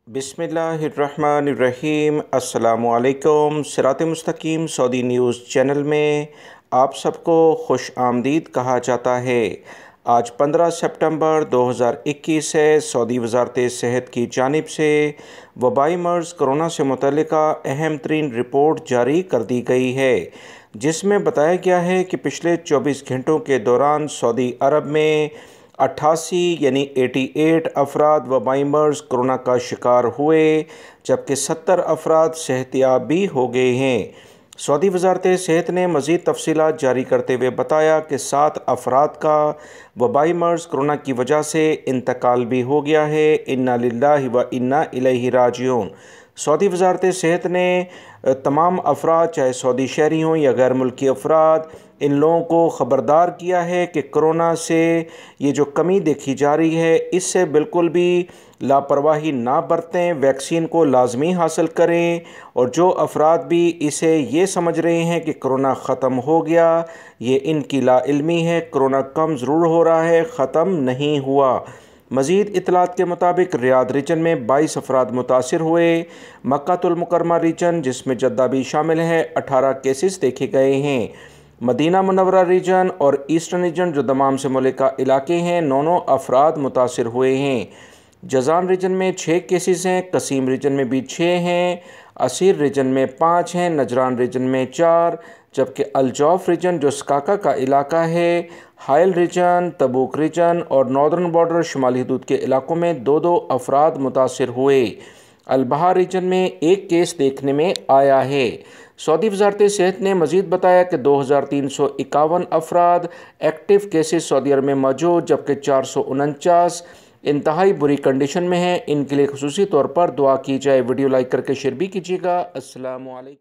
बिस्मिल्लाहिर्रहमानिर्रहीम। अस्सलामुअलैकुम। सिरात मुस्तकीम सऊदी न्यूज़ चैनल में आप सबको खुश आमदीद कहा जाता है। आज 15 सितंबर 2021 है। सऊदी वज़ारत सेहत की जानिब से वबाई मर्ज़ कोरोना से मुतल्लिक़ा अहम तरीन रिपोर्ट जारी कर दी गई है, जिसमें बताया गया है कि पिछले 24 घंटों के दौरान सऊदी अरब में 88 यानी 88 अफराद वबाई मर्ज़ कोरोना का शिकार हुए, जबकि 70 अफराद सेहतयाब भी हो गए हैं। सऊदी वज़ारत सेहत ने मज़ीद तफसीलात जारी करते हुए बताया कि 7 अफराद का वबाई मर्ज़ कोरोना की वजह से इंतकाल भी हो गया है। इन्ना लिल्लाहि व इन्ना इलैहि राजिऊन। सऊदी वज़ारत सेहत ने तमाम अफराद, चाहे सऊदी शहरी हों या गैर मुल्की अफराद, इन लोगों को ख़बरदार किया है कि कोरोना से ये जो कमी देखी जा रही है, इससे बिल्कुल भी लापरवाही ना बरतें, वैक्सीन को लाजमी हासिल करें। और जो अफराद भी इसे ये समझ रहे हैं कि कोरोना ख़त्म हो गया, ये इनकी लाइल्मी है। कोरोना कम ज़रूर हो रहा है, ख़त्म नहीं हुआ। मज़ीद इतलात के मुताबिक रियाद रीजन में 22 अफराद मुतासिर हुए। मक्कातुल मुकरमा रीजन, जिसमें जद्दा भी शामिल है, 18 केसेस देखे गए हैं। मदीना मुनव्वरा रीजन और ईस्टर्न रीजन, जो दमाम से मुल्का इलाके हैं, 9 अफराद मुतासिर हुए हैं। जज़ान रीजन में 6 केसेस हैं, कसीम रीजन में भी 6 हैं, असीर रीजन में 5 हैं, नजरान रीजन में 4, जबकि अलजौफ रीजन, जो स्काका का इलाका है, हायल रीजन, तबूक रीजन और नॉर्दर्न बॉर्डर शुमाली हदूद के इलाकों में 2-2 अफराद मुतासिर हुए। अलबहा रीजन में 1 केस देखने में आया है। सऊदी वज़ारत सेहत ने मज़ीद बताया कि 2351 अफराद एक्टिव केसेस सऊदी अरब में मौजूद, जबकि 449 इंतहाई बुरी कंडीशन में हैं। इनके लिए खुसूसी तौर पर दुआ की जाए। वीडियो लाइक करके शेयर भी कीजिएगा। अस्सलामु अलैकुम।